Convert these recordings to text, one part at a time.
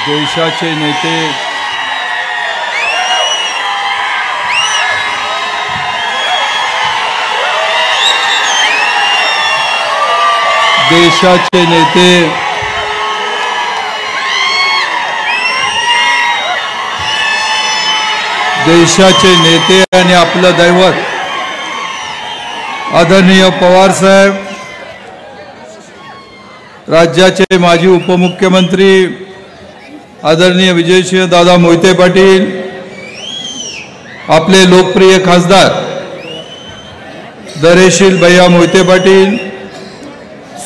देशाचे नेते, देशाचे नेते, देशाचे नेते आणि आपलं दैवत आदरणीय पवार साहेब, राज्याचे माजी उपमुख्यमंत्री आदरणीय विजयसिंह दादा मोहिते पाटील, आपले लोकप्रिय खासदार दरेशील भैया मोहिते पाटील,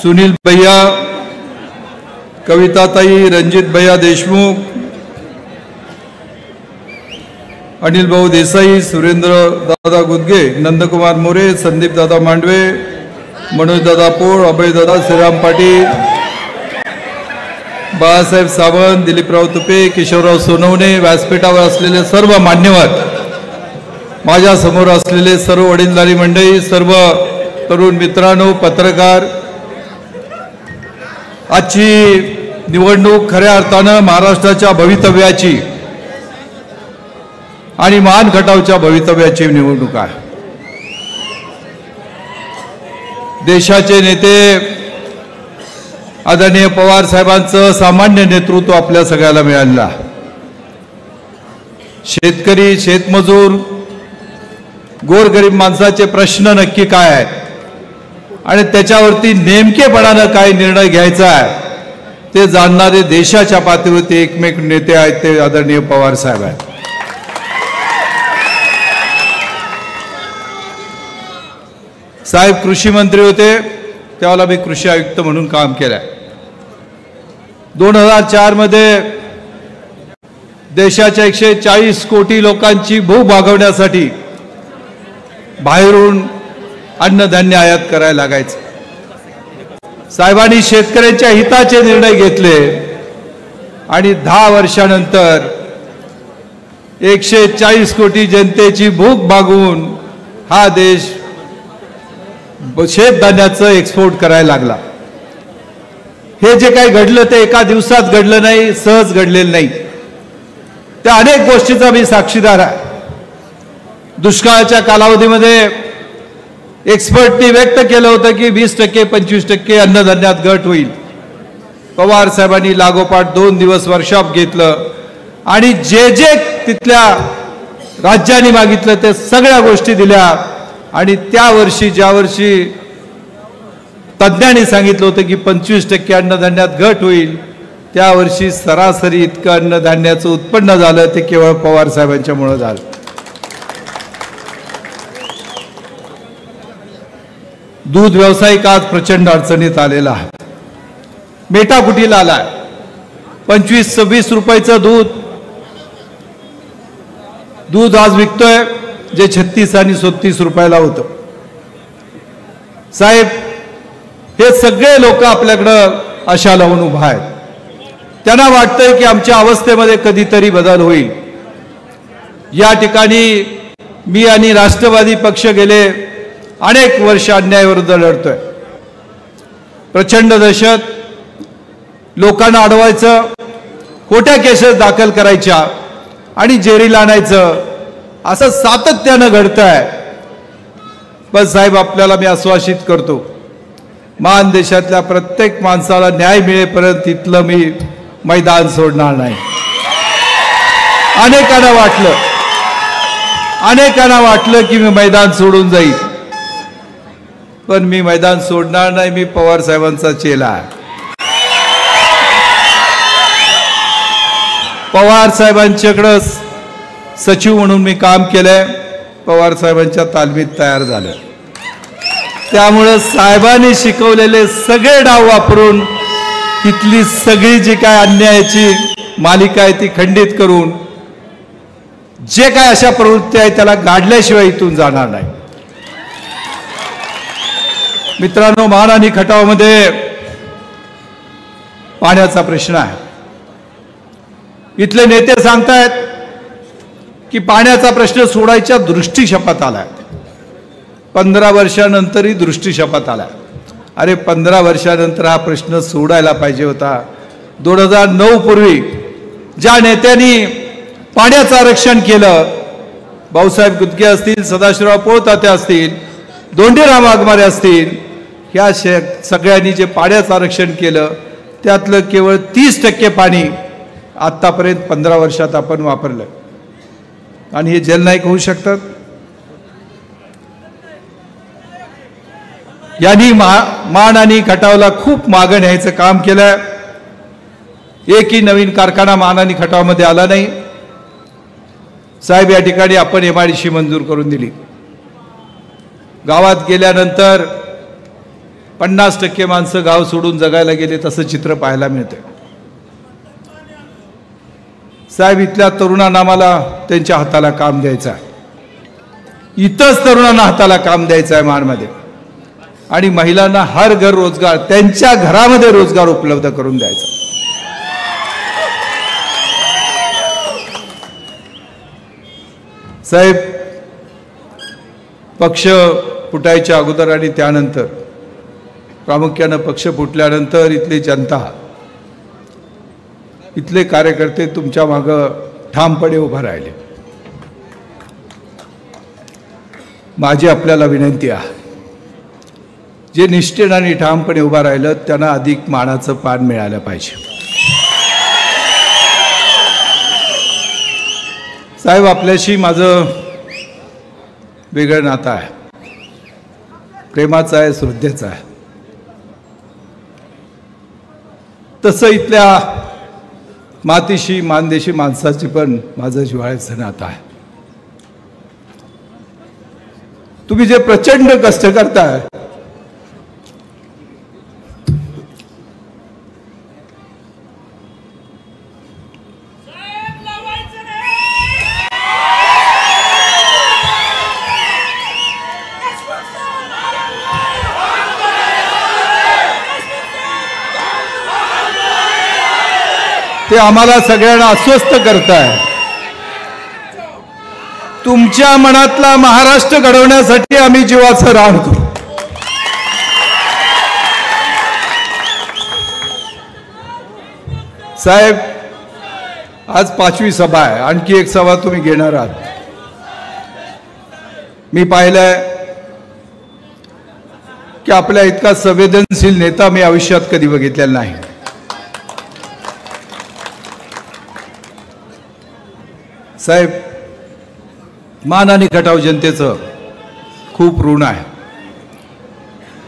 सुनील भैया, कविताताई, रणजित भैया देशमुख, अनिल भाऊ देसाई, सुरेंद्र दादा गुदगे, नंदकुमार मोरे, संदीप दादा मांडवे, मनोज दादा पोळ, अभय दादा, श्रीराम पाटील, बाळासाहेब सावंत, दिलीपराव तुपे, किशोरराव सोनवणे, व्यासपीठावर असलेले सर्व मान्यवर, माझ्या समोर असलेले सर्व वडीलधारी मंडळी, सर्व तरुण मित्रांनो, पत्रकार, आजची निवडणूक खऱ्या अर्थानं महाराष्ट्राच्या भवितव्याची आणि मान खटावच्या भवितव्याची निवडणूक आहे। देशाचे नेते आदरणीय पवार साहेबांचं सामान्य नेतृत्व आपल्या सगळ्याला मिळालं। शेतकरी, शेतमजूर, गोरगरीब माणसाचे प्रश्न नक्की काय आहेत आणि त्याच्यावरती नेमकेपणाने काय निर्णय घ्यायचा आहे ते जाणणारे देशाच्या पातळीवरती एकमेक नेते आहेत ते आदरणीय पवार साहेब आहेत। साहेब कृषी मंत्री होते त्यावेळेला मी कृषी आयुक्त म्हणून काम केलं। 2004 मध्ये देशाच्या 140 कोटी लोकांची भूक भागवण्यासाठी बाहेरून अन्नधान्य आयात करायला लागायचं। साहेबांनी शेतकऱ्यांच्या हिताचे निर्णय घेतले आणि 10 वर्षानंतर 140 कोटी जनतेची भूक भागवून हा देश शेतधान्याचं एक्सपोर्ट करायला लागला। हे जे काही घडलं ते एका दिवसात घडलं नाही, सहज घडलेलं नाही। त्या अनेक गोष्टीचा मी साक्षीदार आहे। दुष्काळाच्या कालावधीमध्ये एक्सपर्टनी व्यक्त केलं होतं की 20% 25% अन्नधान्यात घट होईल। पवार साहेबांनी लागोपाठ 2 दिवस वर्कशॉप घेतलं आणि जे जे तिथल्या राज्यांनी मागितलं ते सगळ्या गोष्टी दिल्या आणि त्या वर्षी ज्या वर्षी तज्ञांनी सांगितलं होतं की 25% अन्नधान्यात घट होईल त्या वर्षी सरासरी इतकं अन्नधान्याचं उत्पन्न झालं ते केवळ पवार साहेबांच्यामुळे झालं। दूध व्यावसायिक आज प्रचंड अडचणीत आलेला आहे, मेटाकुटीला आलाय। 25-26 रुपयाचं दूध आज विकतोय जे 36 आणि 37 रुपयाला होतं। साहेब हे सगळे लोक आपल्याकडं आशा लावून उभा आहेत। त्यांना वाटतंय की आमच्या अवस्थेमध्ये कधीतरी बदल होईल। या ठिकाणी मी आणि राष्ट्रवादी पक्ष गेले अनेक वर्ष अन्यायाविरुद्ध लढतोय। प्रचंड दहशत, लोकांना अडवायचं, खोट्या केसेस दाखल करायच्या आणि जेरीला आणायचं असं सातत्यानं घडतंय। पण साहेब आपल्याला मी आश्वासित करतो, मान देशातल्या प्रत्येक माणसाला न्याय मिळेपर्यंत इथलं मी मैदान सोडणार नाही। अनेकांना वाटलं की मी मैदान सोडून जाईल, पण मी मैदान सोडणार नाही। मी पवार साहेबांचा चेला आहे। पवार साहेबांच्याकडे सचिव म्हणून मी काम केलंय, पवार साहेबांच्या तालमीत तयार झालं। त्यामुळे साहेबांनी शिकवलेले सगळे डाव वापरून तिथली सगळी जी काय अन्यायाची मालिका आहे ती खंडित करून जे काय अशा प्रवृत्ती आहे त्याला गाडल्याशिवाय इथून जाणार नाही। मित्रांनो, मान आणि खटावमध्ये पाण्याचा प्रश्न आहे। इथले नेते सांगतायत की पाण्याचा प्रश्न सोडायच्या दृष्टी शपथ आलाय। 15 वर्षानंतरही दृष्टी शपथ आलाय। अरे 15 वर्षानंतर हा प्रश्न सोडायला पाहिजे होता। 2009 पूर्वी ज्या नेत्यांनी पाण्याचं आरक्षण केलं, भाऊसाहेब गुदके असतील, सदाशिवराव पोळताते असतील, दोंडीराम वाघमारे असतील, ह्या सगळ्यांनी जे पाण्याचं आरक्षण केलं त्यातलं केवळ 30% पाणी आत्तापर्यंत 15 वर्षात आपण वापरलं. आणि हे जलनायक होऊ शकतात? यांनी मान आणि खटावला खूप मागं न्यायचं काम केलं. एकही नवीन कारखाना मान आणि खटावमध्ये आला नाही. साहेब, या ठिकाणी आपण MIDC मंजूर करून दिली. गावात गेल्यानंतर 50% माणसं गाव सोडून जगायला गेले, तसं चित्र पाहायला मिळते. साहेब, इथल्या तरुणांना आम्हाला त्यांच्या हाताला काम द्यायचं आहे. इथंच तरुणांना हाताला काम द्यायचं आहे मानमध्ये. आणि महिलांना हर घर रोजगार, त्यांच्या घरामध्ये रोजगार उपलब्ध करून द्यायचा. साहेब, पक्ष फुटायच्या अगोदर आणि त्यानंतर, प्रामुख्यानं पक्ष फुटल्यानंतर इथली जनता, इथले कार्यकर्ते तुमच्या मागं ठामपणे उभा राहिले. माझी आपल्याला विनंती आहे, जे निष्ठेने आणि ठामपणे उभा राहिलं त्यांना अधिक मानाचं पान मिळालं पाहिजे. साहेब, आपल्याशी माझं वेगळं नातं आहे, प्रेमाचं आहे, श्रद्धेचं आहे. तसं इथल्या मातीशी, मानदेशी माणसाची पण माझं जिव्हाळ्याचं नातं आहे. तुम्ही जे प्रचंड कष्ट करताय, ते आम्हाला सगळ्यांना अस्वस्थ करताय. तुमच्या मनातला महाराष्ट्र घडवण्यासाठी आम्ही जीवाचं रान करू. साहेब, आज 5वी सभा आहे, आणखी एक सभा तुम्ही घेणार आहात. मी पाहिलंय की आपल्या इतका संवेदनशील नेता मी आयुष्यात कधी बघितलेला नाही. साहेब, मान आणि खटाव जनतेचं खूप ऋण आहे.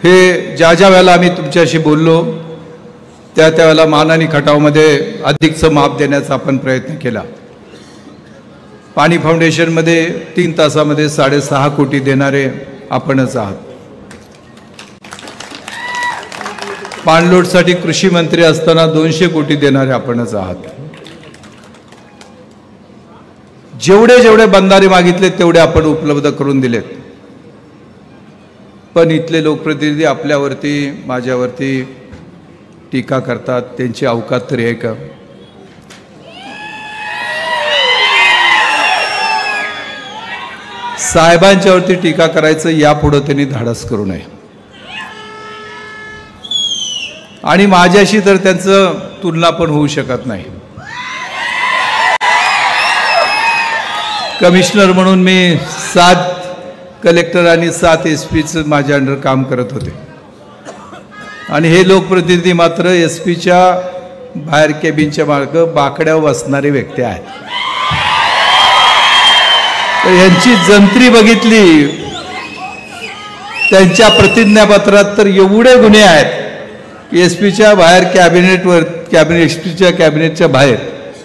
हे ज्या ज्या वेळेला आम्ही तुमच्याशी बोललो त्या त्यावेळेला मान आणि खटावमध्ये अधिकचं माप देण्याचा आपण प्रयत्न केला. पाणी फाउंडेशनमध्ये 3 तासामध्ये 6.5 कोटी देणारे आपणच आहात. पाणलोटसाठी कृषी मंत्री असताना 200 कोटी देणारे आपणच आहात. जेवढे जेवढे बंधारे मागितले तेवढे आपण उपलब्ध करून दिलेत. पण इथले लोकप्रतिनिधी आपल्यावरती, माझ्यावरती टीका करतात. त्यांची अवकात तरी आहे का? साहेबांच्यावरती टीका करायचं यापुढे त्यांनी धाडस करू नये. आणि माझ्याशी तर त्यांचं तुलना पण होऊ शकत नाही. कमिशनर म्हणून मी 7 कलेक्टर आणि 7 SP माझ्या अंडर काम करत होते. आणि हे लोकप्रतिनिधी मात्र SP बाहेर केबिनच्या मार्ग बाकड्यावर बसणारे व्यक्ती आहेत. तर यांची जंत्री बघितली, त्यांच्या प्रतिज्ञापत्रात तर एवढे गुन्हे आहेत की SP बाहेर SP कॅबिनेटच्या बाहेर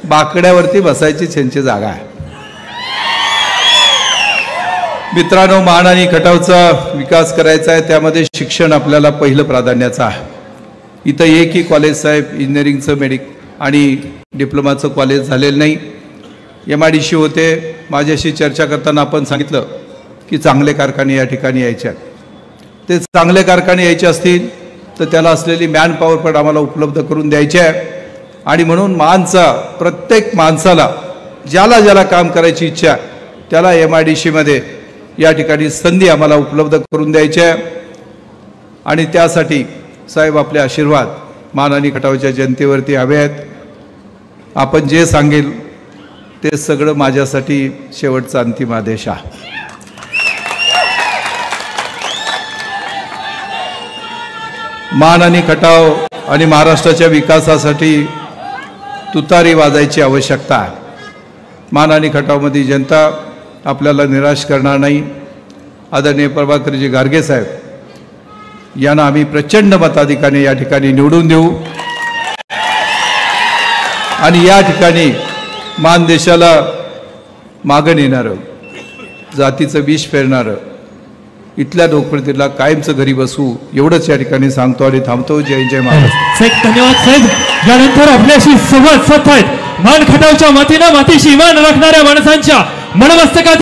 बाकड्यावरती बसायची त्यांची जागा आहे. मित्रांनो, मान आणि खटावचा विकास करायचा आहे, त्यामध्ये शिक्षण आपल्याला पहिलं प्राधान्याचं आहे. इथं एकही कॉलेज साहेब इंजिनिअरिंगचं आणि डिप्लोमाचं कॉलेज झालेलं नाही. MIDC होते. माझ्याशी चर्चा करताना आपण सांगितलं की चांगले कारखाने या ठिकाणी यायचे आहेत. ते चांगले कारखाने यायचे असतील तर त्याला असलेली मॅन पॉवर पण आम्हाला उपलब्ध करून द्यायची आहे. आणि म्हणून प्रत्येक माणसाला ज्याला ज्याला काम करायची इच्छा त्याला MIDCमध्ये या ठिकाणी संधी आम्हाला उपलब्ध करून द्यायची आहे. आणि त्यासाठी साहेब आपले आशीर्वाद मान आणि खटावच्या जनतेवरती हवे आहेत. आपण जे सांगेल ते सगळं माझ्यासाठी शेवटचा अंतिम आदेश आहे. मान आणि खटाव आणि महाराष्ट्राच्या विकासासाठी तुतारी वाजायची आवश्यकता आहे. मान आणि खटावमध्ये जनता आपल्याला निराश करणार नाही. आदरणीय प्रभाकरजी गारगे साहेब यांना आम्ही प्रचंड मताधिकाने या ठिकाणी निवडून देऊ आणि या ठिकाणी मानदेशाला मागं नेणारं, जातीचं विष पेरणारं, इथल्या लोकप्रतिनिधीला कायमचं घरी बसू एवढंच या ठिकाणी सांगतो आणि थांबतो. जय जय महाराष्ट्र. साहेब धन्यवाद साहेब. यानंतर आपल्याशी संवाद साधतायत मान खटावच्या मातीनं मातीशी इमान राखणाऱ्या माणसांच्या मनमस्तकात